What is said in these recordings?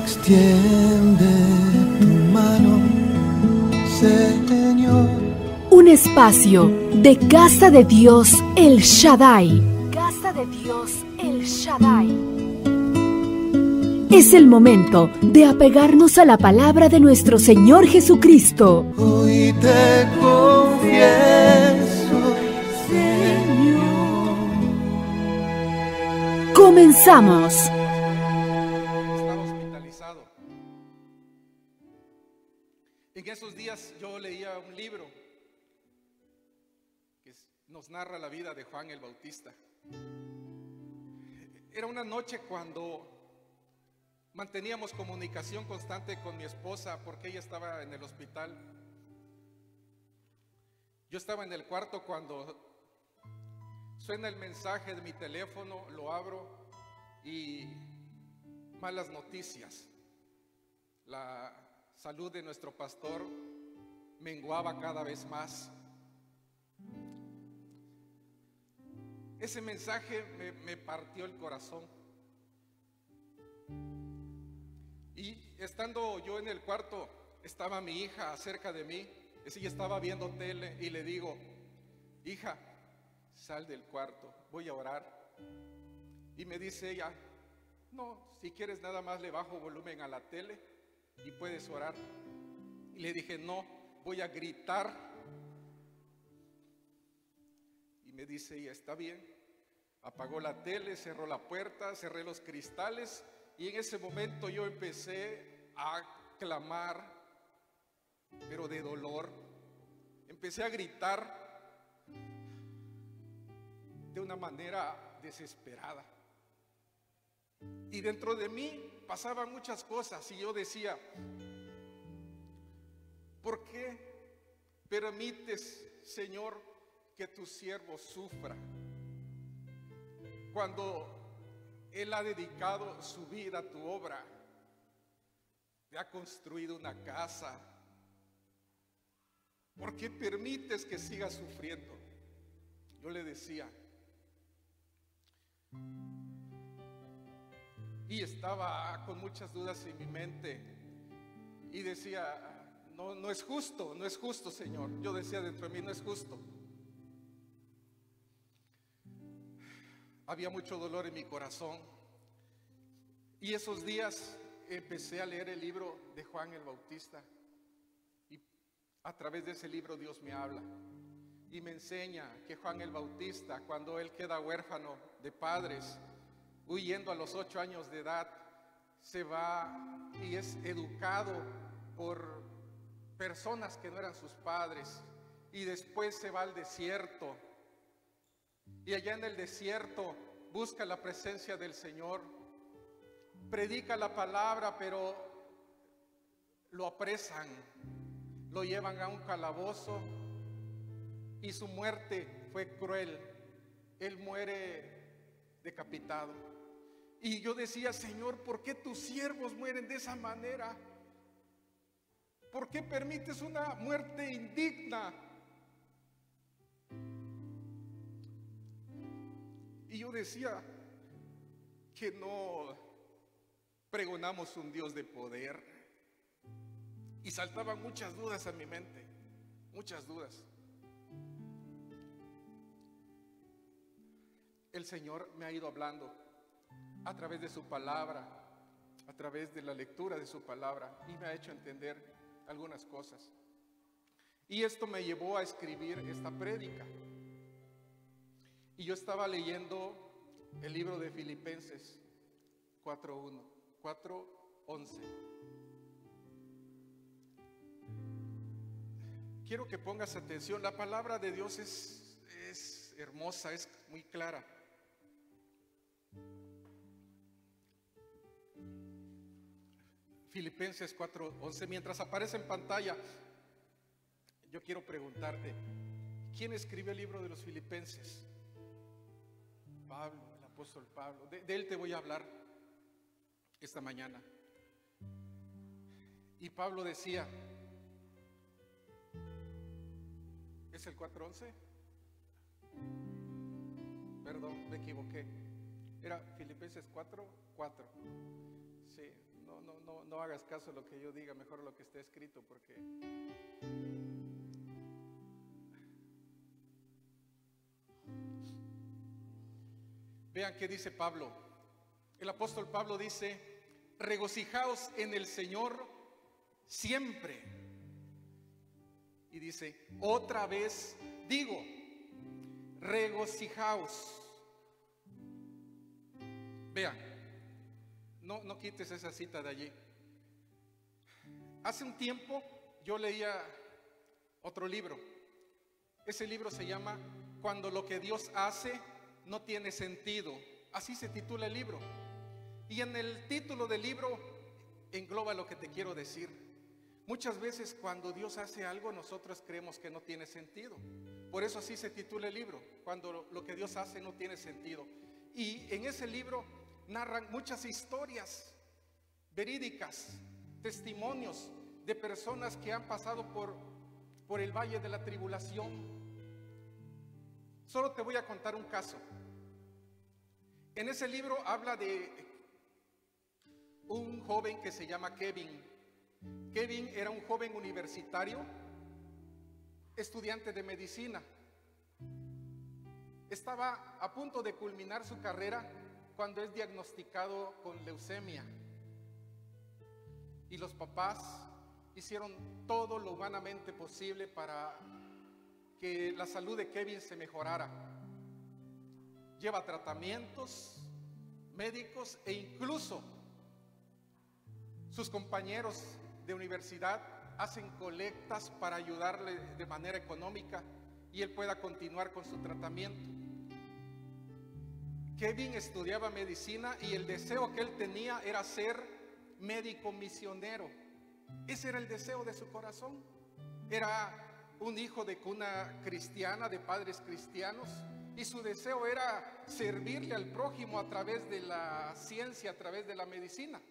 Extiende tu mano, Señor. Un espacio de Casa de Dios El Shaddai. Casa de Dios El Shaddai. Es el momento de apegarnos a la palabra de nuestro Señor Jesucristo. Hoy te confieso, Señor. Comenzamos. Estaba hospitalizado. En esos días yo leía un libro que nos narra la vida de Juan el Bautista. Era una noche cuando manteníamos comunicación constante con mi esposa porque ella estaba en el hospital. Yo estaba en el cuarto cuando suena el mensaje de mi teléfono, lo abro y malas noticias. La salud de nuestro pastor menguaba cada vez más. Ese mensaje me partió el corazón. Y estando yo en el cuarto, estaba mi hija cerca de mí. Ella estaba viendo tele y le digo: hija, sal del cuarto, voy a orar. Y me dice ella: no, si quieres nada más le bajo volumen a la tele y puedes orar. Y le dije: no, voy a gritar. Y me dice ella: está bien. Apagó la tele, cerró la puerta, cerré los cristales. Y en ese momento yo empecé a clamar, pero de dolor. Empecé a gritar de una manera desesperada. Y dentro de mí pasaban muchas cosas y yo decía: ¿por qué permites, Señor, que tu siervo sufra cuando Él ha dedicado su vida a tu obra? Te ha construido una casa. ¿Por qué permites que siga sufriendo? Yo le decía. Y estaba con muchas dudas en mi mente. Y decía: no es justo, no es justo, Señor. Yo decía dentro de mí: no es justo. Había mucho dolor en mi corazón. Y esos días empecé a leer el libro de Juan el Bautista. Y a través de ese libro Dios me habla. Y me enseña que Juan el Bautista, cuando él queda huérfano de padres, huyendo a los 8 años de edad, se va y es educado por personas que no eran sus padres. Y después se va al desierto. Y allá en el desierto busca la presencia del Señor. Predica la palabra, pero lo apresan, lo llevan a un calabozo y su muerte fue cruel. Él muere decapitado. Y yo decía: Señor, ¿por qué tus siervos mueren de esa manera? ¿Por qué permites una muerte indigna? Y yo decía que no pregonamos un Dios de poder. Y saltaban muchas dudas a mi mente, muchas dudas. El Señor me ha ido hablando a través de su palabra, a través de la lectura de su palabra, y me ha hecho entender algunas cosas. Y esto me llevó a escribir esta prédica. Y yo estaba leyendo el libro de Filipenses 4:11. Quiero que pongas atención. La palabra de Dios es hermosa, es muy clara. Filipenses 4:11. Mientras aparece en pantalla, yo quiero preguntarte: ¿quién escribió el libro de los Filipenses? Pablo, el apóstol Pablo. De él te voy a hablar esta mañana. Y Pablo decía, ¿es el 4:11? Perdón, me equivoqué. Era Filipenses 4:4. Sí, no hagas caso a lo que yo diga, mejor lo que está escrito, porque vean qué dice Pablo. El apóstol Pablo dice: regocijaos en el Señor siempre. Y dice: otra vez digo, regocijaos. Vean, no quites esa cita de allí. Hace un tiempo yo leía otro libro. Ese libro se llama Cuando lo que Dios hace no tiene sentido. Así se titula el libro. Y en el título del libro engloba lo que te quiero decir. Muchas veces cuando Dios hace algo, nosotros creemos que no tiene sentido. Por eso así se titula el libro, Cuando lo que Dios hace no tiene sentido. Y en ese libro narran muchas historias verídicas, testimonios de personas que han pasado por el valle de la tribulación. Solo te voy a contar un caso. En ese libro habla de un joven que se llama Kevin. Kevin era un joven universitario, estudiante de medicina. Estaba a punto de culminar su carrera cuando es diagnosticado con leucemia. Y los papás hicieron todo lo humanamente posible para que la salud de Kevin se mejorara. Lleva tratamientos médicos e incluso sus compañeros de universidad hacen colectas para ayudarle de manera económica y él pueda continuar con su tratamiento. Kevin estudiaba medicina y el deseo que él tenía era ser médico misionero. Ese era el deseo de su corazón. Era un hijo de cuna cristiana, de padres cristianos, y su deseo era servirle al prójimo a través de la ciencia, a través de la medicina.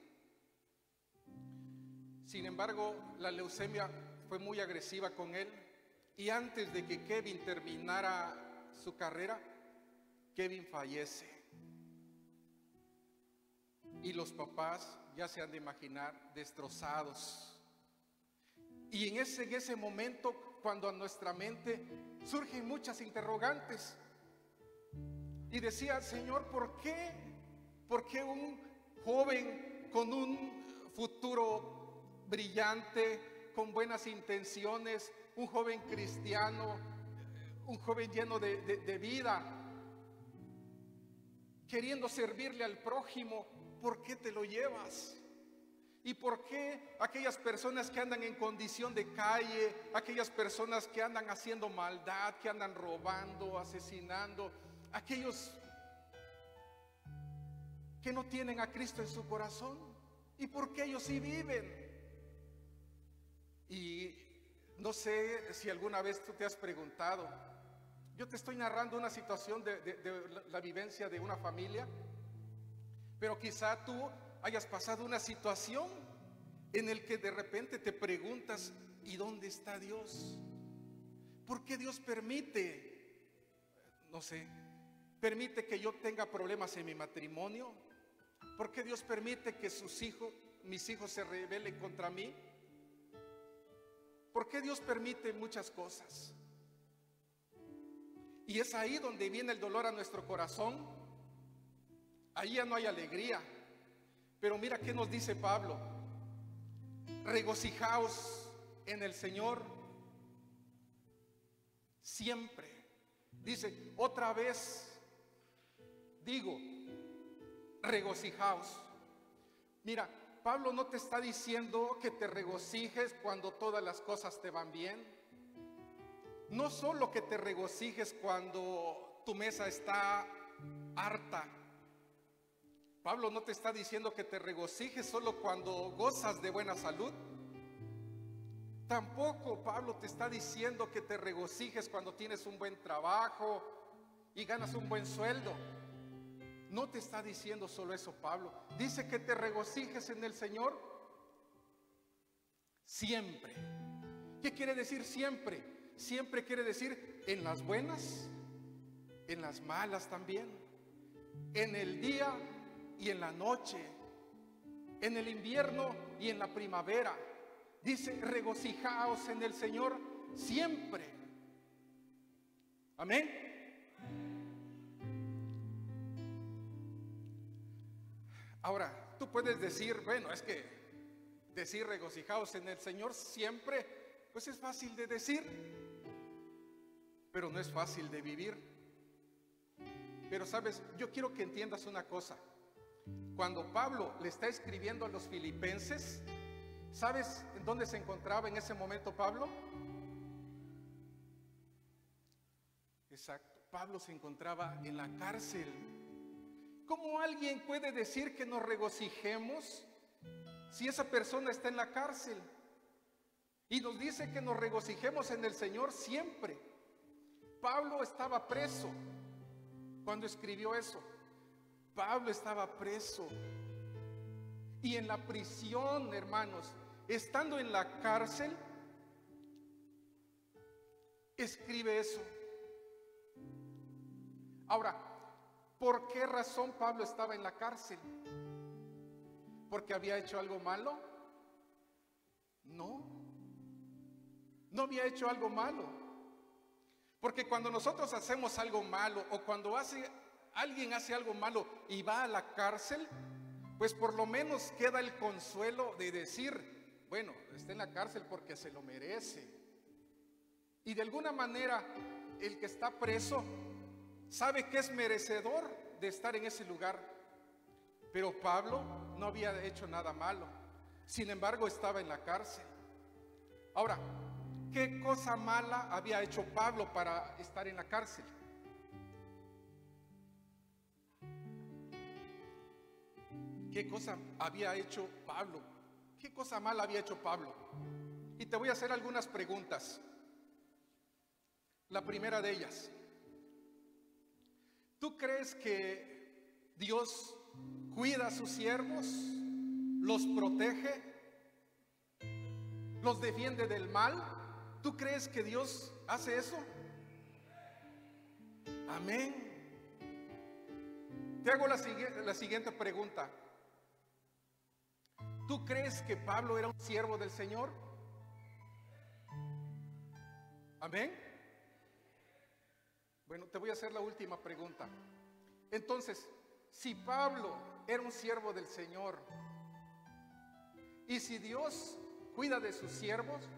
Sin embargo, la leucemia fue muy agresiva con él, y antes de que Kevin terminara su carrera, Kevin fallece. Y los papás ya se han de imaginar destrozados. Y en ese momento, cuando a nuestra mente surgen muchas interrogantes, y decía: Señor, ¿por qué? ¿Por qué un joven con un futuro brillante, con buenas intenciones, un joven cristiano, un joven lleno de vida, queriendo servirle al prójimo, ¿por qué te lo llevas? ¿Y por qué aquellas personas que andan en condición de calle, aquellas personas que andan haciendo maldad, que andan robando, asesinando, aquellos que no tienen a Cristo en su corazón, y por qué ellos sí viven? Y no sé si alguna vez tú te has preguntado. Yo te estoy narrando una situación de la vivencia de una familia, pero quizá tú hayas pasado una situación en el que de repente te preguntas: ¿y dónde está Dios? ¿Por qué Dios permite, no sé, permite que yo tenga problemas en mi matrimonio? ¿Por qué Dios permite que mis hijos se rebelen contra mí? ¿Por qué Dios permite muchas cosas? Y es ahí donde viene el dolor a nuestro corazón. Ahí ya no hay alegría. Pero mira qué nos dice Pablo: regocijaos en el Señor siempre. Dice: otra vez digo, regocijaos. Mira, Pablo no te está diciendo que te regocijes cuando todas las cosas te van bien. No solo que te regocijes cuando tu mesa está harta. Pablo no te está diciendo que te regocijes solo cuando gozas de buena salud. Tampoco Pablo te está diciendo que te regocijes cuando tienes un buen trabajo y ganas un buen sueldo. No te está diciendo solo eso Pablo. Dice que te regocijes en el Señor siempre. ¿Qué quiere decir siempre? Siempre quiere decir en las buenas, en las malas también, en el día y en la noche. en el invierno y en la primavera. Dice, regocijaos en el Señor siempre. Amén. Ahora, tú puedes decir, bueno, es que decir regocijaos en el Señor siempre, pues es fácil de decir, pero no es fácil de vivir. Pero sabes, yo quiero que entiendas una cosa. Cuando Pablo le está escribiendo a los filipenses, ¿sabes en dónde se encontraba en ese momento Pablo? Exacto, Pablo se encontraba en la cárcel. ¿Cómo alguien puede decir que nos regocijemos si esa persona está en la cárcel? Y nos dice que nos regocijemos en el Señor siempre. Pablo estaba preso cuando escribió eso. Pablo estaba preso. Y en la prisión, hermanos, estando en la cárcel, escribe eso. Ahora, ¿por qué razón Pablo estaba en la cárcel? ¿Porque había hecho algo malo? No, no había hecho algo malo. Porque cuando nosotros hacemos algo malo, o cuando alguien hace algo malo y va a la cárcel, pues por lo menos queda el consuelo de decir, bueno, está en la cárcel porque se lo merece. Y de alguna manera, el que está preso sabe que es merecedor de estar en ese lugar. Pero Pablo no había hecho nada malo. Sin embargo, estaba en la cárcel. Ahora, ¿qué cosa mala había hecho Pablo para estar en la cárcel? ¿Qué cosa había hecho Pablo? ¿Qué cosa mala había hecho Pablo? Y te voy a hacer algunas preguntas. La primera de ellas: ¿tú crees que Dios cuida a sus siervos, los protege, los defiende del mal? ¿Tú crees que Dios hace eso? Amén. Te hago la siguiente pregunta. ¿Tú crees que Pablo era un siervo del Señor? Amén. Bueno, te voy a hacer la última pregunta. Entonces, si Pablo era un siervo del Señor, y si Dios cuida de sus siervos,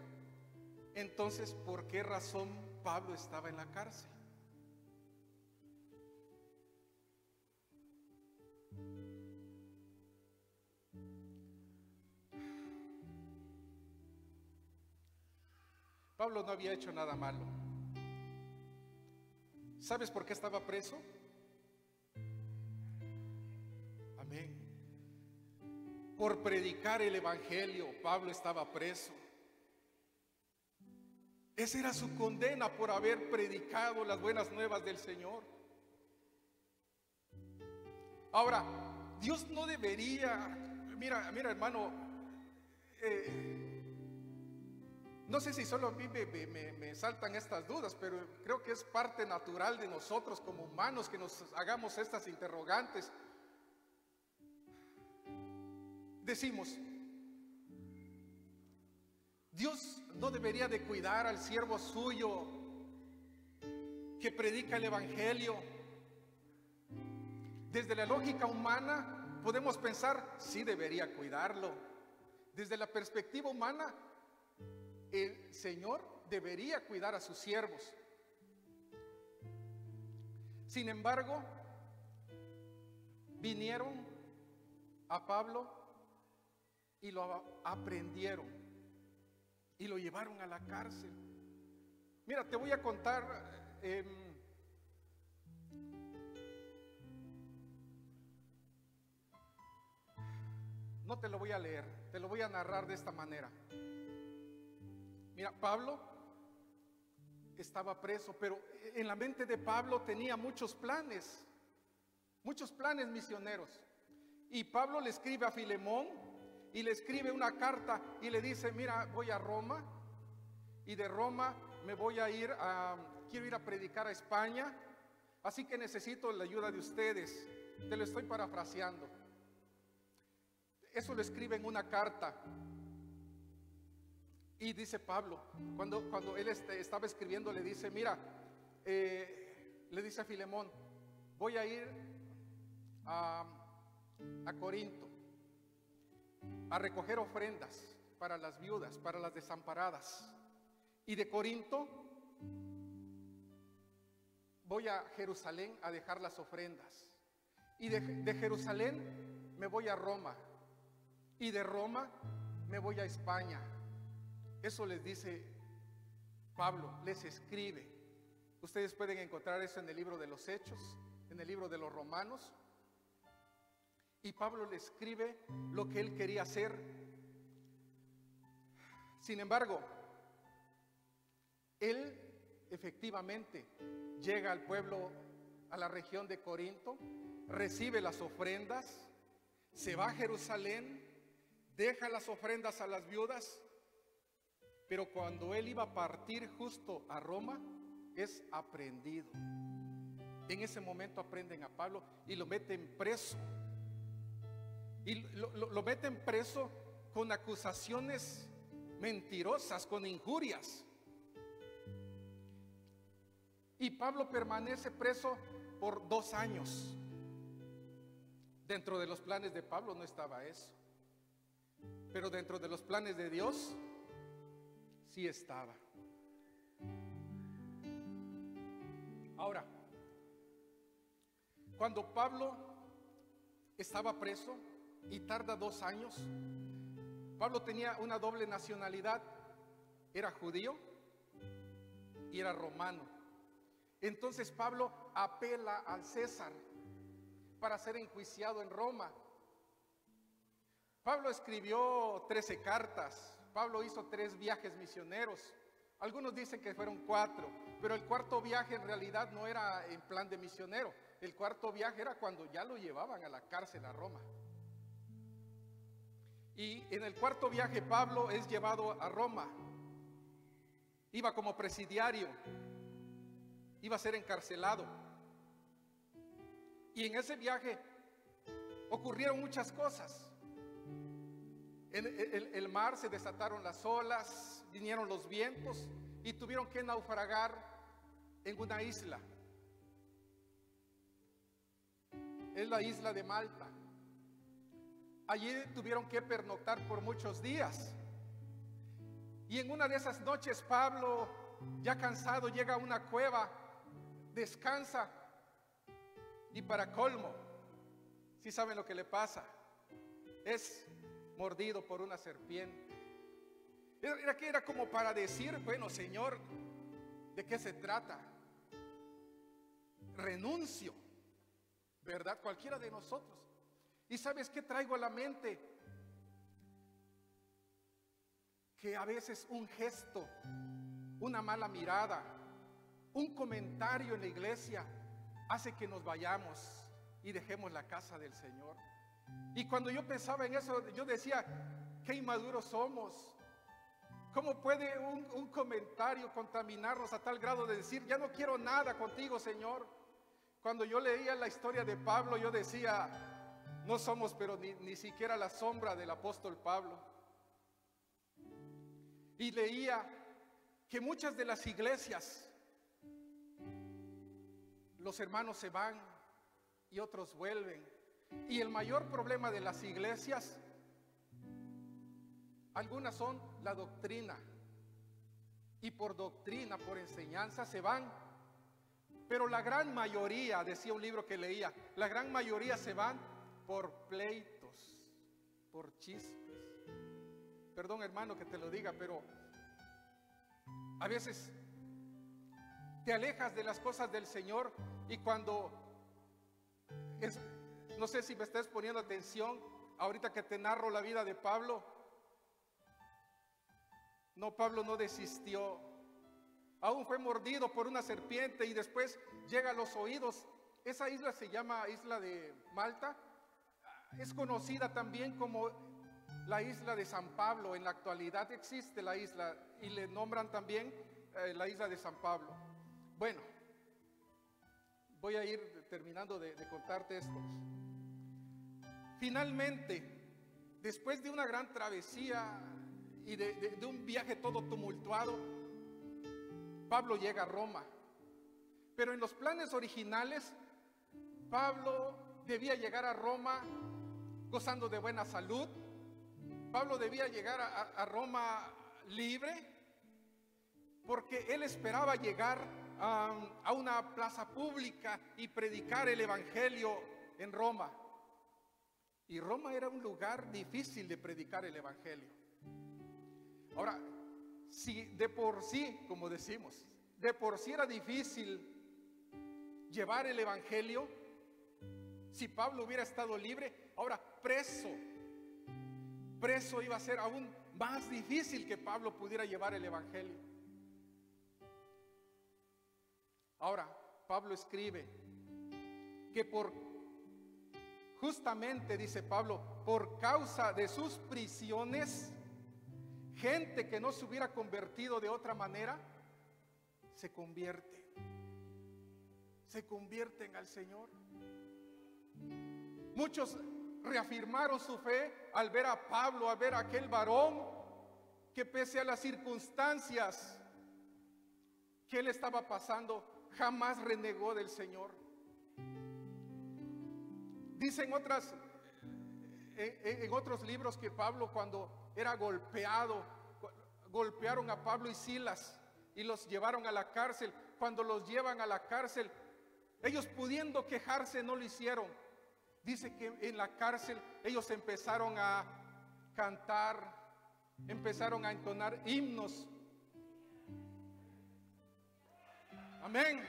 entonces, ¿por qué razón Pablo estaba en la cárcel? Pablo no había hecho nada malo. ¿Sabes por qué estaba preso? Amén. Por predicar el evangelio, Pablo estaba preso. Esa era su condena, por haber predicado las buenas nuevas del Señor. Ahora, Dios no debería, mira hermano, no sé si solo a mí me saltan estas dudas, pero creo que es parte natural de nosotros como humanos que nos hagamos estas interrogantes. Decimos, Dios no debería de cuidar al siervo suyo que predica el evangelio. Desde la lógica humana podemos pensar, sí debería cuidarlo. Desde la perspectiva humana, el Señor debería cuidar a sus siervos. Sin embargo, vinieron a Pablo y lo aprendieron y lo llevaron a la cárcel. Mira, te voy a contar no te lo voy a leer, te lo voy a narrar de esta manera. Mira, Pablo estaba preso, pero en la mente de Pablo tenía muchos planes misioneros. Y Pablo le escribe a Filemón y le escribe una carta y le dice, mira, voy a Roma y de Roma me voy a ir quiero ir a predicar a España, así que necesito la ayuda de ustedes. Te lo estoy parafraseando. eso lo escribe en una carta. Y dice Pablo, cuando él estaba escribiendo, le dice, mira, le dice a Filemón, voy a ir a Corinto a recoger ofrendas para las viudas, para las desamparadas. Y de Corinto voy a Jerusalén a dejar las ofrendas. Y de Jerusalén me voy a Roma. Y de Roma me voy a España. Eso les dice Pablo, les escribe. Ustedes pueden encontrar eso en el libro de los Hechos, en el libro de los Romanos. Y Pablo le escribe lo que él quería hacer. Sin embargo, él efectivamente llega al pueblo, a la región de Corinto, recibe las ofrendas, se va a Jerusalén, deja las ofrendas a las viudas, pero cuando él iba a partir justo a Roma, es aprehendido. En ese momento aprenden a Pablo y lo meten preso. Y lo meten preso con acusaciones mentirosas, con injurias. Y Pablo permanece preso por 2 años. Dentro de los planes de Pablo no estaba eso, pero dentro de los planes de Dios sí estaba. Ahora, cuando Pablo estaba preso y tarda 2 años, Pablo tenía una doble nacionalidad, era judío y era romano. Entonces Pablo apela al César para ser enjuiciado en Roma. Pablo escribió 13 cartas, Pablo hizo 3 viajes misioneros. Algunos dicen que fueron 4, pero el cuarto viaje en realidad no era en plan de misionero. El cuarto viaje era cuando ya lo llevaban a la cárcel a Roma. Y en el cuarto viaje Pablo es llevado a Roma. Iba como presidiario, iba a ser encarcelado. Y en ese viaje ocurrieron muchas cosas. En el mar se desataron las olas, vinieron los vientos y tuvieron que naufragar en una isla. Es la isla de Malta. Allí tuvieron que pernoctar por muchos días. Y en una de esas noches Pablo, ya cansado, llega a una cueva, descansa y para colmo, ¿sí saben lo que le pasa? Es mordido por una serpiente. Era como para decir, bueno, Señor, ¿de qué se trata? Renuncio, ¿verdad? Cualquiera de nosotros. ¿Y sabes qué traigo a la mente? Que a veces un gesto, una mala mirada, un comentario en la iglesia hace que nos vayamos y dejemos la casa del Señor. Y cuando yo pensaba en eso, yo decía, qué inmaduros somos. ¿Cómo puede un comentario contaminarnos a tal grado de decir, ya no quiero nada contigo, Señor? Cuando yo leía la historia de Pablo, yo decía, no somos pero ni siquiera la sombra del apóstol Pablo. Y leía que muchas de las iglesias, los hermanos se van y otros vuelven. Y el mayor problema de las iglesias, algunas son la doctrina. Y por doctrina, por enseñanza se van. Pero la gran mayoría, decía un libro que leía, la gran mayoría se van por pleitos, por chismes. Perdón, hermano, que te lo diga, pero a veces te alejas de las cosas del Señor y cuando no sé si me estás poniendo atención ahorita que te narro la vida de Pablo. No, Pablo no desistió. Aún fue mordido por una serpiente y después llega a los oídos. Esa isla se llama Isla de Malta. Es conocida también como la isla de San Pablo. En la actualidad existe la isla y le nombran también la isla de San Pablo. Bueno, voy a ir terminando de contarte esto. Finalmente, después de una gran travesía y de un viaje todo tumultuado, Pablo llega a Roma. Pero en los planes originales, Pablo debía llegar a Roma gozando de buena salud. Pablo debía llegar a Roma libre, porque él esperaba llegar a una plaza pública y predicar el evangelio en Roma. Y Roma era un lugar difícil de predicar el evangelio. Ahora, si de por sí, como decimos, de por sí era difícil llevar el evangelio, si Pablo hubiera estado libre, ahora preso iba a ser aún más difícil que Pablo pudiera llevar el evangelio. Ahora, Pablo escribe que justamente, dice Pablo, por causa de sus prisiones, gente que no se hubiera convertido de otra manera, se convierten al Señor. Muchos reafirmaron su fe al ver a Pablo, al ver a aquel varón que pese a las circunstancias que él estaba pasando, jamás renegó del Señor. Dicen en otros libros que Pablo, cuando era golpeado, golpearon a Pablo y Silas y los llevaron a la cárcel. Cuando los llevan a la cárcel, ellos pudiendo quejarse no lo hicieron. Dice que en la cárcel ellos empezaron a cantar, empezaron a entonar himnos. Amén.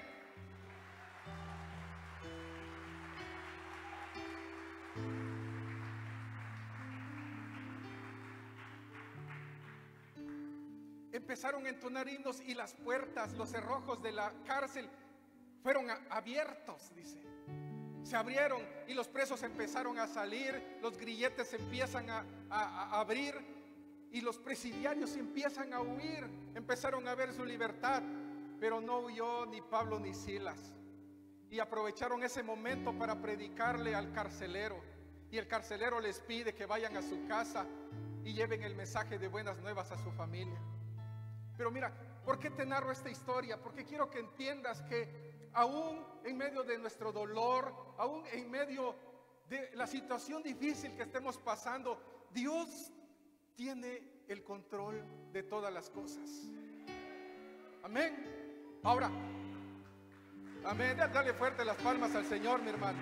Empezaron a entonar himnos y las puertas, los cerrojos de la cárcel fueron abiertos, dice. Se abrieron y los presos empezaron a salir, los grilletes empiezan a abrir y los presidiarios empiezan a huir, empezaron a ver su libertad, pero no huyó ni Pablo ni Silas. Y aprovecharon ese momento para predicarle al carcelero, y el carcelero les pide que vayan a su casa y lleven el mensaje de buenas nuevas a su familia. Pero mira, ¿por qué te narro esta historia? Porque quiero que entiendas que aún en medio de nuestro dolor, aún en medio de la situación difícil que estemos pasando, Dios tiene el control de todas las cosas. Amén. Ahora, amén. Dale fuerte las palmas al Señor, mi hermano.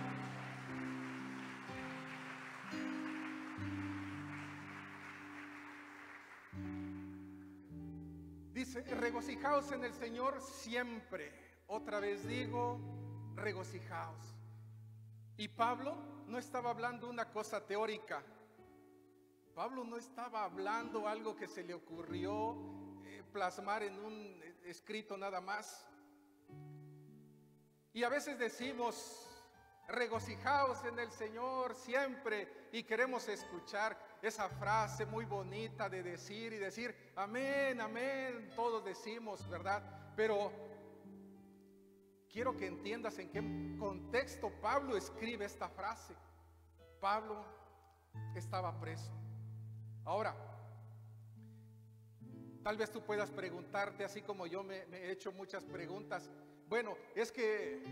Dice, regocijaos en el Señor siempre. Otra vez digo, regocijaos. Y Pablo no estaba hablando una cosa teórica. Pablo no estaba hablando algo que se le ocurrió plasmar en un escrito nada más. Y a veces decimos, regocijaos en el Señor siempre, y queremos escuchar esa frase muy bonita de decir y decir, amén, amén, todos decimos, ¿verdad? Pero quiero que entiendas en qué contexto Pablo escribe esta frase. Pablo estaba preso. Ahora, tal vez tú puedas preguntarte, así como yo me he hecho muchas preguntas. Bueno, es que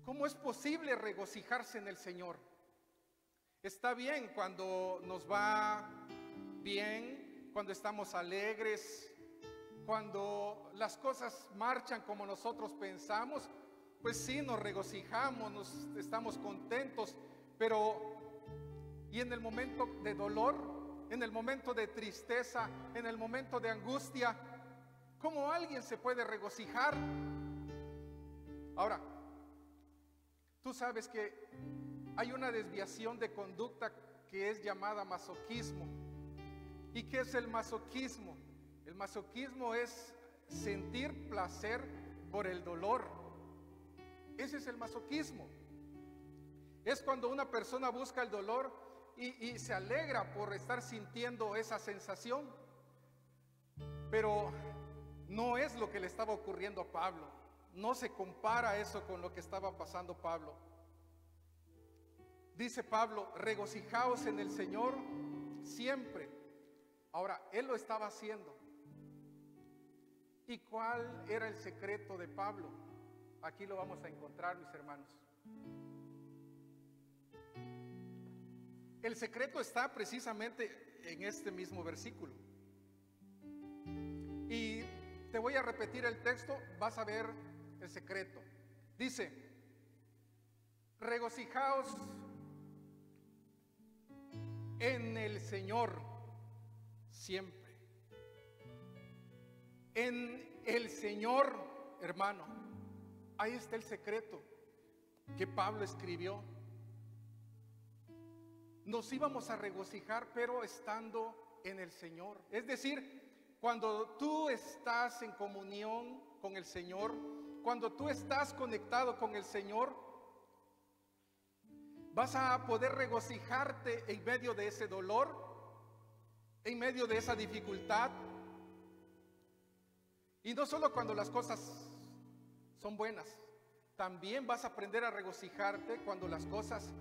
¿cómo es posible regocijarse en el Señor? Está bien cuando nos va bien, cuando estamos alegres, cuando las cosas marchan como nosotros pensamos, pues sí, nos regocijamos, estamos contentos, pero ¿y en el momento de dolor, en el momento de tristeza, en el momento de angustia, cómo alguien se puede regocijar? Ahora, tú sabes que hay una desviación de conducta que es llamada masoquismo. ¿Y qué es el masoquismo? El masoquismo es sentir placer por el dolor. Ese es el masoquismo. Es cuando una persona busca el dolor y se alegra por estar sintiendo esa sensación. Pero no es lo que le estaba ocurriendo a Pablo. No se compara eso con lo que estaba pasando Pablo. Dice Pablo, regocijaos en el Señor siempre. Ahora, él lo estaba haciendo. ¿Y cuál era el secreto de Pablo? Aquí lo vamos a encontrar, mis hermanos. El secreto está precisamente en este mismo versículo. Y te voy a repetir el texto, vas a ver el secreto. Dice, regocijaos en el Señor siempre. En el Señor, hermano, ahí está el secreto que Pablo escribió. Nos íbamos a regocijar, pero estando en el Señor. Es decir, cuando tú estás en comunión con el Señor, cuando tú estás conectado con el Señor, vas a poder regocijarte en medio de ese dolor, en medio de esa dificultad. Y no solo cuando las cosas son buenas, también vas a aprender a regocijarte cuando las cosas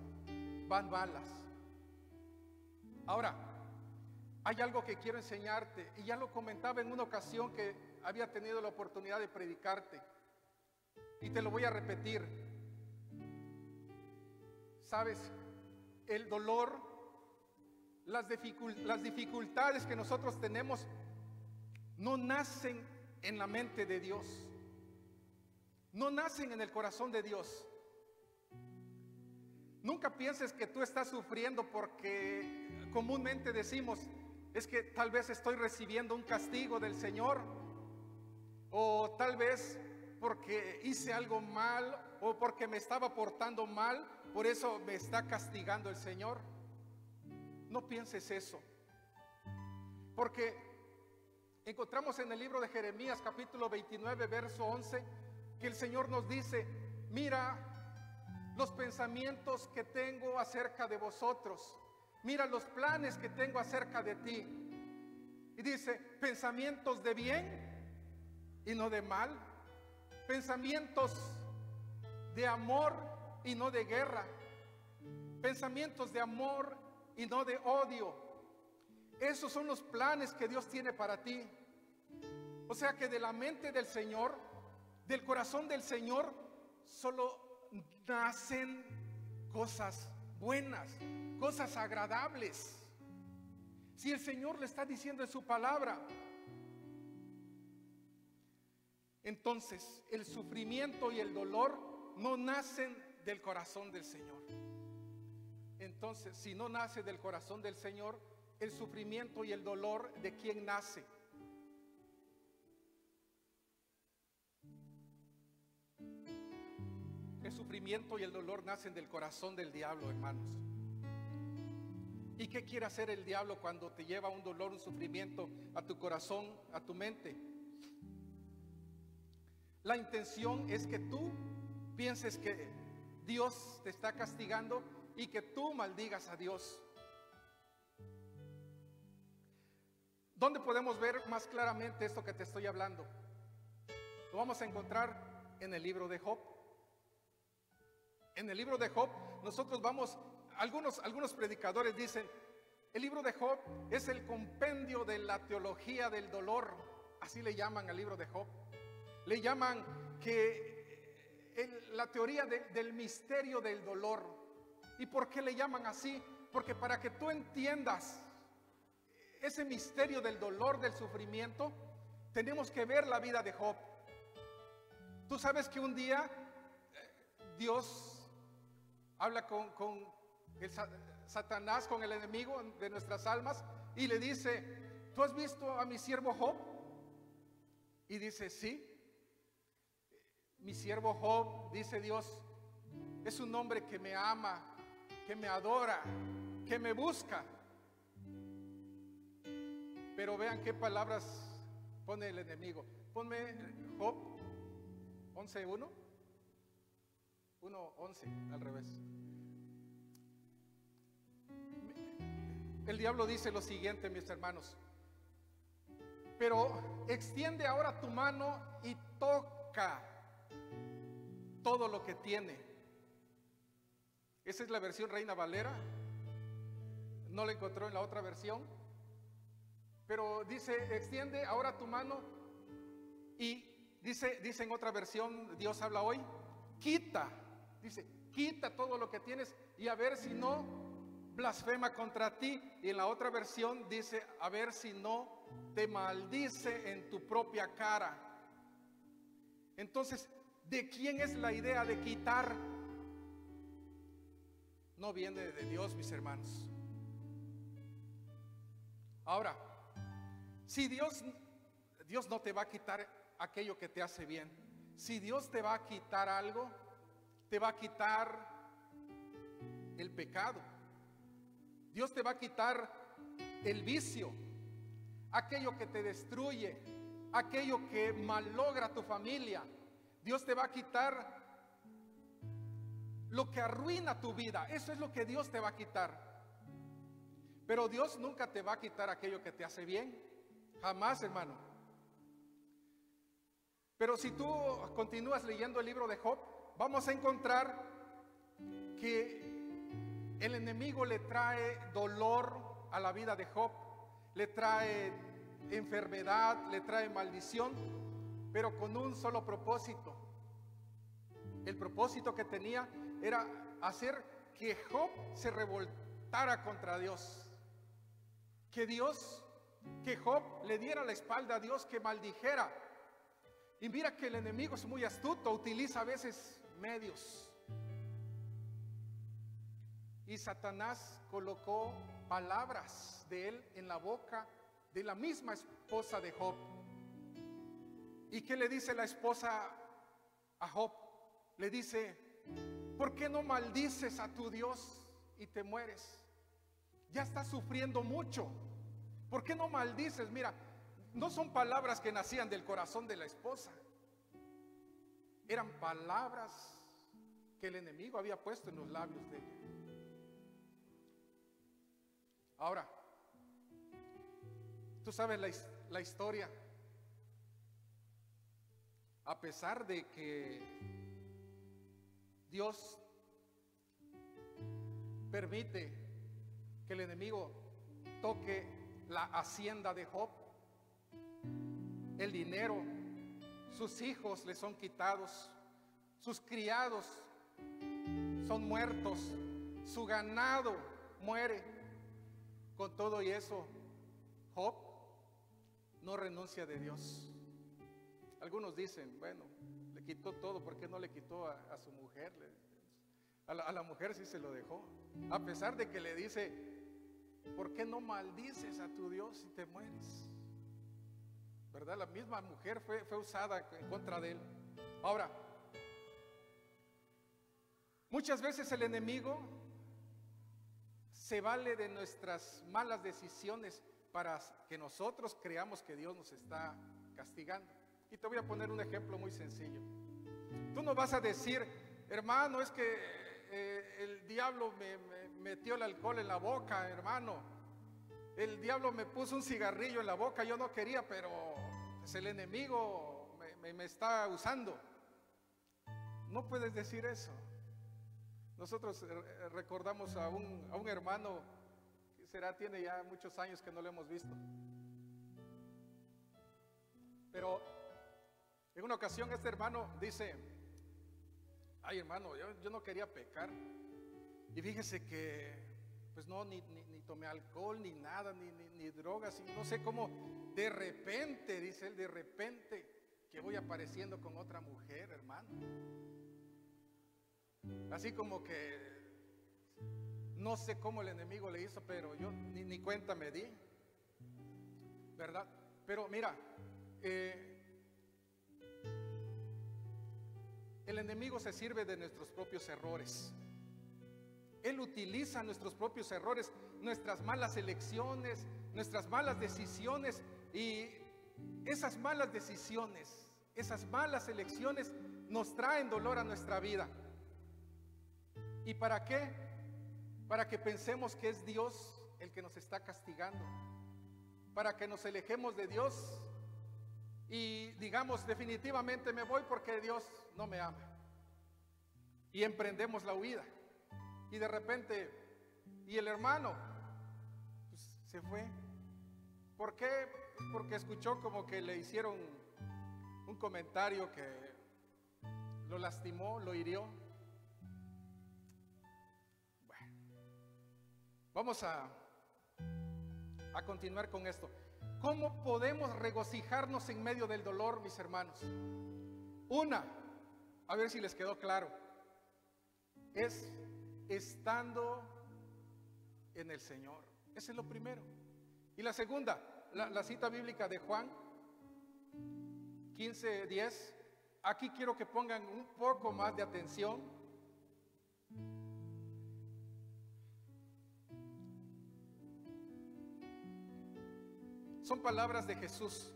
van malas. Ahora, hay algo que quiero enseñarte, y ya lo comentaba en una ocasión que había tenido la oportunidad de predicarte, y te lo voy a repetir. Sabes, el dolor, las dificultades que nosotros tenemos no nacen en la mente de Dios, no nacen en el corazón de Dios. Nunca pienses que tú estás sufriendo porque comúnmente decimos, es que tal vez estoy recibiendo un castigo del Señor, o tal vez porque hice algo mal, o porque me estaba portando mal, por eso me está castigando el Señor. No pienses eso, porque encontramos en el libro de Jeremías capítulo 29 verso 11 que el Señor nos dice, mira los pensamientos que tengo acerca de vosotros, mira los planes que tengo acerca de ti. Y dice, pensamientos de bien y no de mal, pensamientos de amor y no de guerra, pensamientos de amor y no de odio. Esos son los planes que Dios tiene para ti. O sea que de la mente del Señor, del corazón del Señor, solo nacen cosas buenas, cosas agradables. Si el Señor le está diciendo en su palabra, entonces el sufrimiento y el dolor no nacen del corazón del Señor. Entonces, si no nace del corazón del Señor, el sufrimiento y el dolor, ¿de quién nace? El sufrimiento y el dolor nacen del corazón del diablo, hermanos. ¿Y qué quiere hacer el diablo cuando te lleva un dolor, un sufrimiento a tu corazón, a tu mente? La intención es que tú pienses que Dios te está castigando y que tú maldigas a Dios. ¿Dónde podemos ver más claramente esto que te estoy hablando? Lo vamos a encontrar en el libro de Job. En el libro de Job, nosotros vamos, algunos predicadores dicen, el libro de Job es el compendio de la teología del dolor, así le llaman al libro de Job. Le llaman que la teoría del misterio del dolor. ¿Y por qué le llaman así? Porque para que tú entiendas ese misterio del dolor, del sufrimiento, tenemos que ver la vida de Job. Tú sabes que un día Dios habla con el Satanás, con el enemigo de nuestras almas, y le dice, ¿tú has visto a mi siervo Job? Y dice, sí. Mi siervo Job, dice Dios, es un hombre que me ama, que me adora, que me busca. Pero vean qué palabras pone el enemigo. Ponme Job 11:1. 1:11, al revés. El diablo dice lo siguiente, mis hermanos. Pero extiende ahora tu mano y toca todo lo que tiene. Esa es la versión Reina Valera. No la encontró en la otra versión. Pero dice, extiende ahora tu mano. Y dice en otra versión, Dios habla hoy, quita. Dice, quita todo lo que tienes y a ver si no blasfema contra ti. Y en la otra versión dice, a ver si no te maldice en tu propia cara. Entonces, ¿de quién es la idea de quitar? No viene de Dios, mis hermanos. Ahora, si Dios no te va a quitar aquello que te hace bien. Si Dios te va a quitar algo, te va a quitar el pecado. Dios te va a quitar el vicio, aquello que te destruye, aquello que malogra tu familia. Dios te va a quitar lo que arruina tu vida. Eso es lo que Dios te va a quitar. Pero Dios nunca te va a quitar aquello que te hace bien. Jamás, hermano. Pero si tú continúas leyendo el libro de Job, vamos a encontrar que el enemigo le trae dolor a la vida de Job, le trae enfermedad, le trae maldición, pero con un solo propósito. El propósito que tenía era hacer que Job se revoltara contra Dios, que Job le diera la espalda a Dios, que maldijera. Y mira que el enemigo es muy astuto, utiliza a veces medios. Y Satanás colocó palabras de él en la boca de la misma esposa de Job. ¿Y qué le dice la esposa a Job? Le dice, ¿por qué no maldices a tu Dios y te mueres? Ya estás sufriendo mucho. ¿Por qué no maldices? Mira, no son palabras que nacían del corazón de la esposa. Eran palabras que el enemigo había puesto en los labios de ella. Ahora, tú sabes la historia. A pesar de que Dios permite que el enemigo toque la hacienda de Job, el dinero, sus hijos le son quitados, sus criados son muertos, su ganado muere. Con todo y eso, Job no renuncia de Dios. Algunos dicen, bueno, le quitó todo, ¿por qué no le quitó a su mujer? A la mujer sí se lo dejó. A pesar de que le dice, ¿por qué no maldices a tu Dios y te mueres? ¿Verdad? La misma mujer fue usada en contra de él. Ahora, muchas veces el enemigo se vale de nuestras malas decisiones para que nosotros creamos que Dios nos está castigando. Y te voy a poner un ejemplo muy sencillo. Tú no vas a decir, hermano, es que el diablo me metió el alcohol en la boca, hermano. El diablo me puso un cigarrillo en la boca, yo no quería, pero pues el enemigo me está usando. No puedes decir eso. Nosotros recordamos a un hermano que tiene ya muchos años que no lo hemos visto. Pero en una ocasión este hermano dice, ay hermano, yo no quería pecar. Y fíjese que pues no, ni tomé alcohol, ni nada, ni drogas, y no sé cómo de repente, dice él, de repente que voy apareciendo con otra mujer, hermano. Así como que no sé cómo el enemigo le hizo, pero yo ni cuenta me di, ¿verdad? Pero mira, el enemigo se sirve de nuestros propios errores. Él utiliza nuestros propios errores, nuestras malas elecciones, nuestras malas decisiones, y esas malas decisiones, esas malas elecciones nos traen dolor a nuestra vida. ¿Y para qué? Para que pensemos que es Dios el que nos está castigando, para que nos alejemos de Dios y digamos, definitivamente me voy porque Dios no me ama, y emprendemos la huida. Y de repente, y el hermano pues, se fue. ¿Por qué? Pues porque escuchó como que le hicieron un comentario que lo lastimó, lo hirió. Bueno, vamos a continuar con esto. ¿Cómo podemos regocijarnos en medio del dolor, mis hermanos? Una, a ver si les quedó claro, es estando en el Señor. Ese es lo primero. Y la segunda, la cita bíblica de Juan 15:10. Aquí quiero que pongan un poco más de atención. Son palabras de Jesús.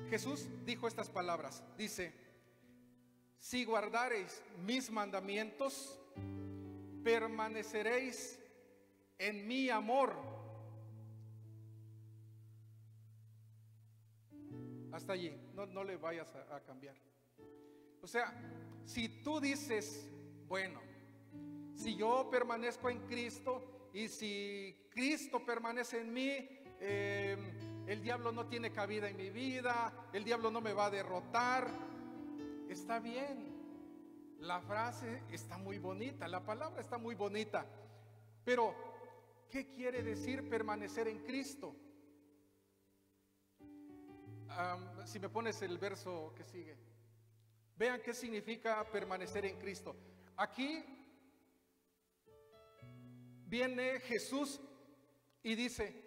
Jesús dijo estas palabras. Dice: si guardareis mis mandamientos, permaneceréis en mi amor. Hasta allí, no le vayas a cambiar. O sea, si tú dices, bueno, si yo permanezco en Cristo y si Cristo permanece en mí, el diablo no tiene cabida en mi vida, el diablo no me va a derrotar. Está bien, la frase está muy bonita, la palabra está muy bonita, pero ¿qué quiere decir permanecer en Cristo? Si me pones el verso que sigue, vean qué significa permanecer en Cristo. Aquí viene Jesús y dice: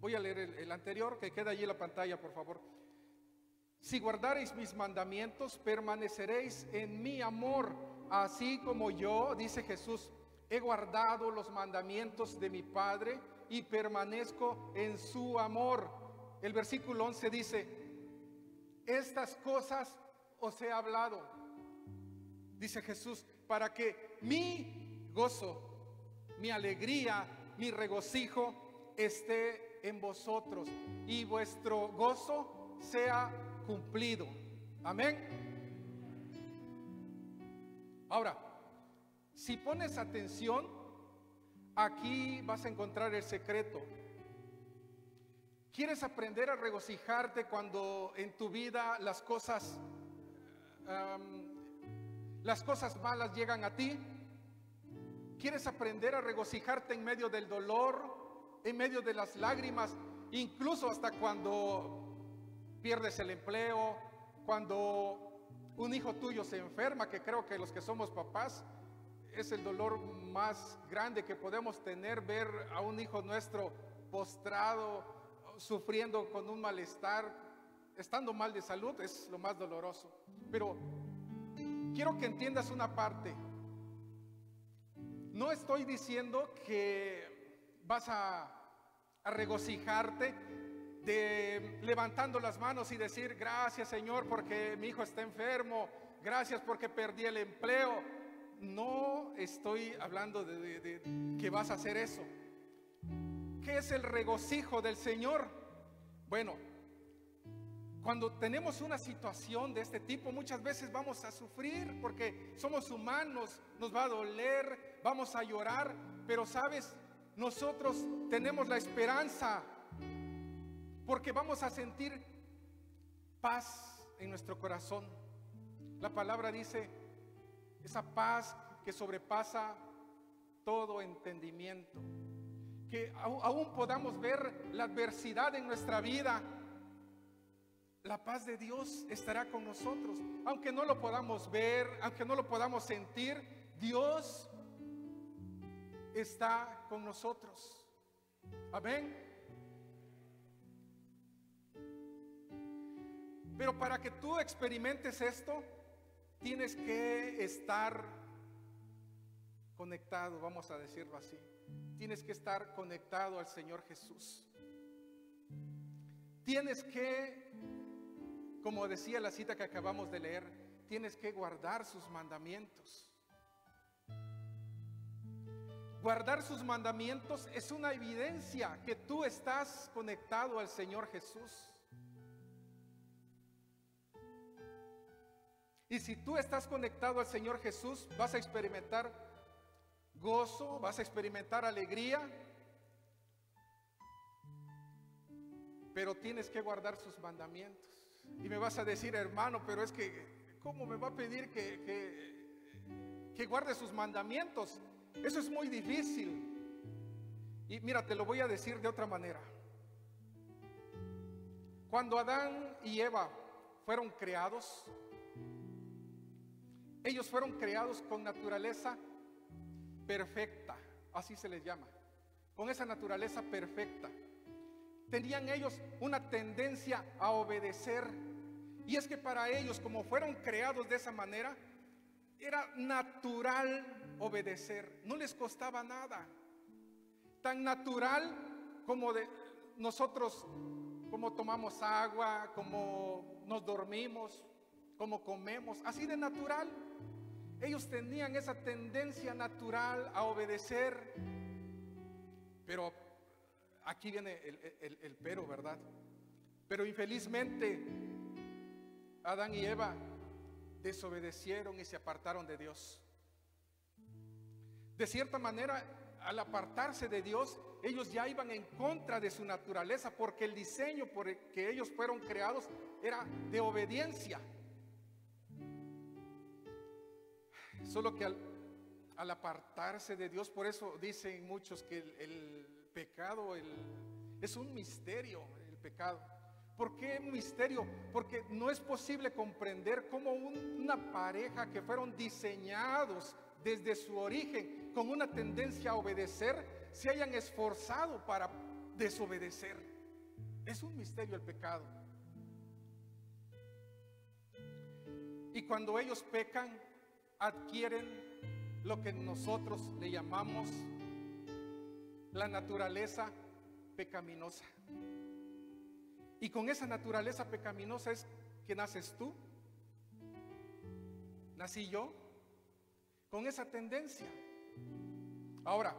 voy a leer el anterior, que queda allí en la pantalla, por favor. Si guardareis mis mandamientos, permaneceréis en mi amor, así como yo, dice Jesús, he guardado los mandamientos de mi Padre y permanezco en su amor. El versículo 11 dice: estas cosas os he hablado, dice Jesús, para que mi gozo, mi alegría, mi regocijo esté en vosotros y vuestro gozo sea cumplido. Amén. Ahora, si pones atención, aquí vas a encontrar el secreto. ¿Quieres aprender a regocijarte cuando en tu vida las cosas malas llegan a ti? ¿Quieres aprender a regocijarte en medio del dolor, en medio de las lágrimas, incluso hasta cuando pierdes el empleo, cuando un hijo tuyo se enferma, que creo que los que somos papás es el dolor más grande que podemos tener, ver a un hijo nuestro postrado, sufriendo con un malestar, estando mal de salud, es lo más doloroso. Pero quiero que entiendas una parte. No estoy diciendo que vas a regocijarte levantando las manos y decir: gracias, Señor, porque mi hijo está enfermo, gracias porque perdí el empleo. No estoy hablando de que vas a hacer eso. ¿Qué es el regocijo del Señor? Bueno, cuando tenemos una situación de este tipo, muchas veces vamos a sufrir porque somos humanos, nos va a doler, vamos a llorar, pero sabes, nosotros tenemos la esperanza porque vamos a sentir paz en nuestro corazón. La palabra dice: esa paz que sobrepasa todo entendimiento, que aún podamos ver la adversidad en nuestra vida, la paz de Dios estará con nosotros. Aunque no lo podamos ver, aunque no lo podamos sentir, Dios está con nosotros. Amén. Pero para que tú experimentes esto, tienes que estar conectado, vamos a decirlo así. Tienes que estar conectado al Señor Jesús. Tienes que, como decía la cita que acabamos de leer, tienes que guardar sus mandamientos. Guardar sus mandamientos es una evidencia que tú estás conectado al Señor Jesús. Y si tú estás conectado al Señor Jesús, vas a experimentar gozo, vas a experimentar alegría, pero tienes que guardar sus mandamientos. Y me vas a decir, hermano, pero es que, ¿cómo me va a pedir que guarde sus mandamientos? Eso es muy difícil. Y mira, te lo voy a decir de otra manera. Cuando Adán y Eva fueron creados, ellos fueron creados con naturaleza perfecta, así se les llama, con esa naturaleza perfecta. Tenían ellos una tendencia a obedecer, y es que para ellos, como fueron creados de esa manera, era natural obedecer, no les costaba nada. Tan natural como de nosotros, como tomamos agua, como nos dormimos, como comemos, así de natural. Ellos tenían esa tendencia natural a obedecer. Pero aquí viene el pero, ¿verdad? Pero infelizmente Adán y Eva desobedecieron y se apartaron de Dios. De cierta manera, al apartarse de Dios, ellos ya iban en contra de su naturaleza, porque el diseño por el que ellos fueron creados era de obediencia. Solo que al apartarse de Dios, por eso dicen muchos que el pecado es un misterio, el pecado. ¿Por qué un misterio? Porque no es posible comprender cómo una pareja que fueron diseñados desde su origen con una tendencia a obedecer, se hayan esforzado para desobedecer. Es un misterio el pecado. Y cuando ellos pecan, adquieren lo que nosotros le llamamos la naturaleza pecaminosa. Y con esa naturaleza pecaminosa es que naces tú, nací yo, con esa tendencia. Ahora,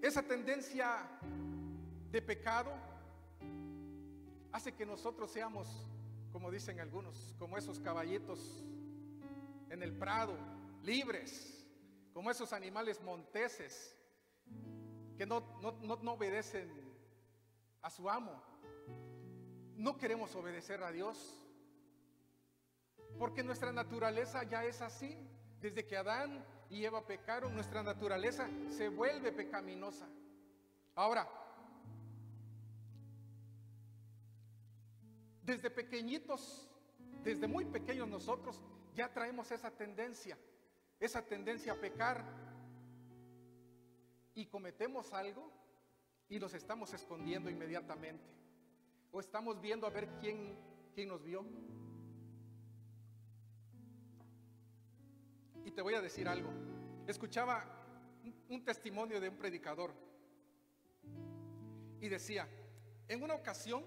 esa tendencia de pecado hace que nosotros seamos, como dicen algunos, como esos caballitos en el prado, libres, como esos animales monteses que no obedecen a su amo. No queremos obedecer a Dios, porque nuestra naturaleza ya es así. Desde que Adán y Eva pecaron, nuestra naturaleza se vuelve pecaminosa. Ahora, desde pequeñitos, desde muy pequeños nosotros ya traemos esa tendencia a pecar, y cometemos algo y nos estamos escondiendo inmediatamente, o estamos viendo a ver quién nos vio. Y te voy a decir algo. Escuchaba un testimonio de un predicador y decía: en una ocasión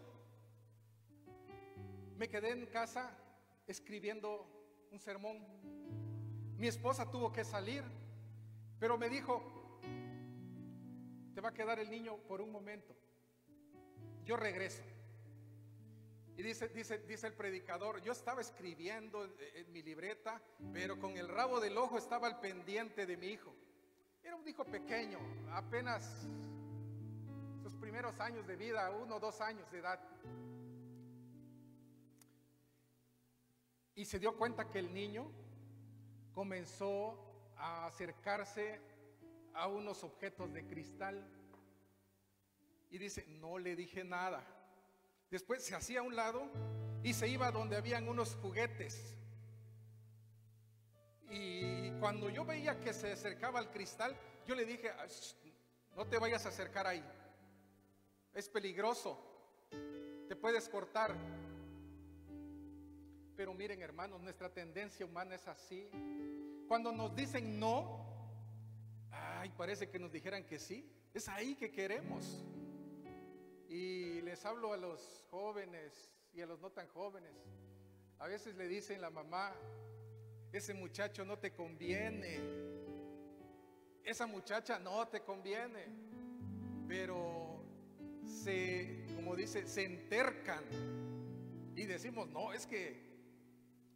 me quedé en casa escribiendo un sermón. Mi esposa tuvo que salir, pero me dijo: te va a quedar el niño por un momento, yo regreso. Y dice el predicador: yo estaba escribiendo en mi libreta, pero con el rabo del ojo estaba al pendiente de mi hijo. Era un hijo pequeño, apenas sus primeros años de vida, 1 o 2 años de edad. Y se dio cuenta que el niño comenzó a acercarse a unos objetos de cristal. Y dice: no le dije nada. Después se hacía a un lado y se iba donde habían unos juguetes. Y cuando yo veía que se acercaba al cristal, yo le dije: no te vayas a acercar ahí, es peligroso, te puedes cortar. Pero miren, hermanos, nuestra tendencia humana es así. Cuando nos dicen no, parece que nos dijeran que sí. Es ahí que queremos. Y les hablo a los jóvenes y a los no tan jóvenes. A veces le dicen la mamá: ese muchacho no te conviene, esa muchacha no te conviene. Pero como dice, se entercan y decimos: no, es que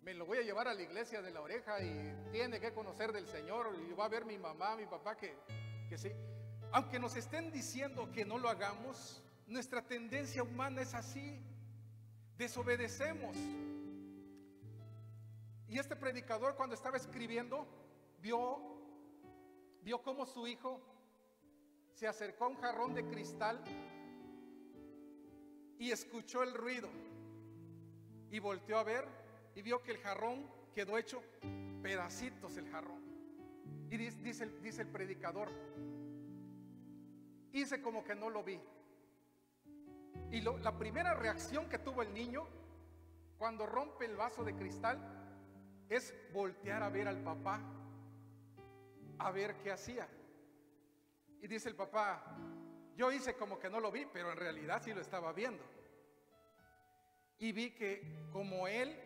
me lo voy a llevar a la iglesia de La Oreja y tiene que conocer del Señor y va a ver mi mamá, mi papá que sí. Aunque nos estén diciendo que no lo hagamos, nuestra tendencia humana es así, desobedecemos. Y este predicador, cuando estaba escribiendo, vio cómo su hijo se acercó a un jarrón de cristal y escuchó el ruido y volteó a ver y vio que el jarrón quedó hecho pedacitos, el jarrón. Y dice el predicador, hice como que no lo vi. Y la primera reacción que tuvo el niño cuando rompe el vaso de cristal es voltear a ver al papá, a ver qué hacía. Y dice el papá, yo hice como que no lo vi, pero en realidad sí lo estaba viendo. Y vi que como él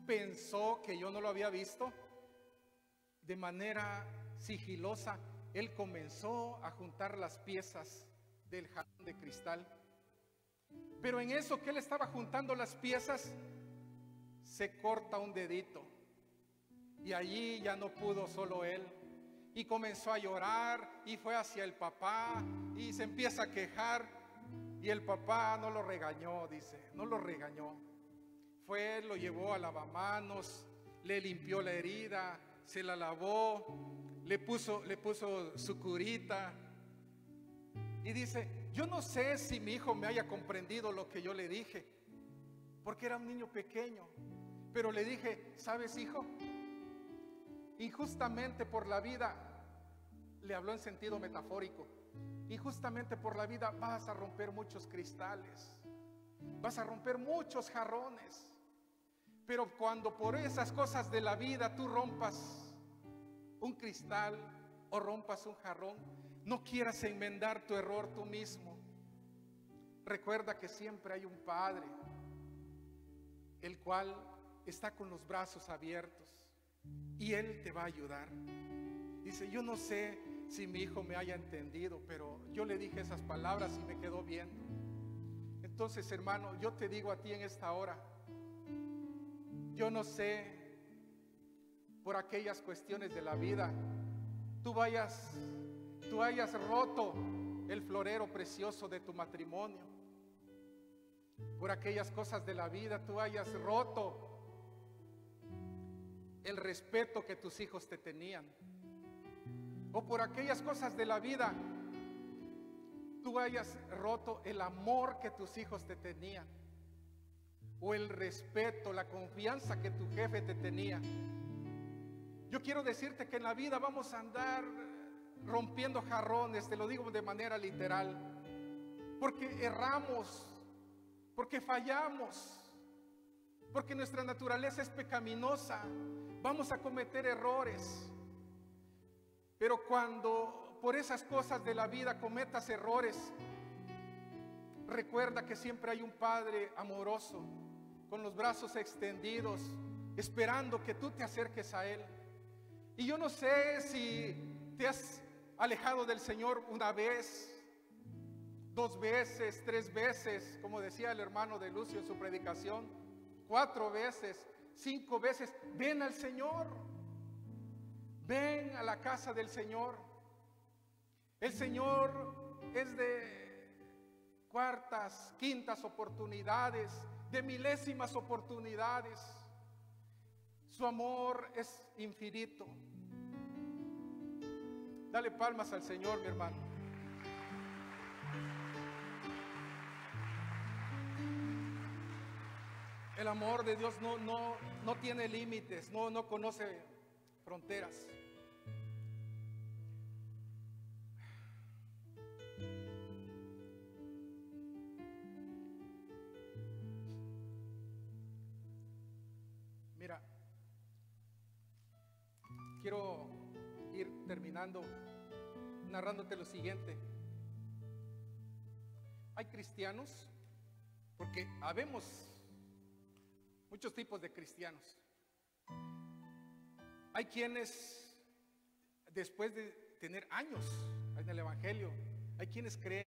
pensó que yo no lo había visto, de manera sigilosa, él comenzó a juntar las piezas del jarrón de cristal. Pero en eso que él estaba juntando las piezas, se corta un dedito. Y allí ya no pudo solo él. Y comenzó a llorar y fue hacia el papá y se empieza a quejar. Y el papá no lo regañó, dice, no lo regañó. Fue, lo llevó a lavamanos, le limpió la herida, se la lavó, le puso su curita. Y dice, yo no sé si mi hijo me haya comprendido lo que yo le dije, porque era un niño pequeño. Pero le dije, ¿sabes, hijo? Injustamente por la vida, le habló en sentido metafórico, injustamente por la vida vas a romper muchos cristales, vas a romper muchos jarrones. Pero cuando por esas cosas de la vida tú rompas un cristal o rompas un jarrón, no quieras enmendar tu error tú mismo. Recuerda que siempre hay un Padre, el cual está con los brazos abiertos y Él te va a ayudar. Dice, yo no sé si mi hijo me haya entendido, pero yo le dije esas palabras y me quedó viendo. Entonces, hermano, yo te digo a ti en esta hora, yo no sé, por aquellas cuestiones de la vida, tú hayas roto el florero precioso de tu matrimonio. Por aquellas cosas de la vida, tú hayas roto el respeto que tus hijos te tenían. O por aquellas cosas de la vida, tú hayas roto el amor que tus hijos te tenían. O el respeto, la confianza que tu jefe te tenía. Yo quiero decirte que en la vida vamos a andar rompiendo jarrones, te lo digo de manera literal, porque erramos, porque fallamos, porque nuestra naturaleza es pecaminosa, vamos a cometer errores. Pero cuando por esas cosas de la vida cometas errores, recuerda que siempre hay un Padre amoroso, con los brazos extendidos, esperando que tú te acerques a Él. Y yo no sé si te has alejado del Señor una vez, 2 veces, 3 veces, como decía el hermano de Lucio en su predicación, 4 veces, 5 veces. Ven al Señor, ven a la casa del Señor. El Señor es de cuartas, quintas oportunidades, de milésimas oportunidades. Su amor es infinito. Dale palmas al Señor, mi hermano. El amor de Dios no tiene límites, no conoce fronteras. Mira, quiero ir terminando narrándote lo siguiente. Hay cristianos, porque habemos muchos tipos de cristianos. Hay quienes, después de tener años en el Evangelio, hay quienes creen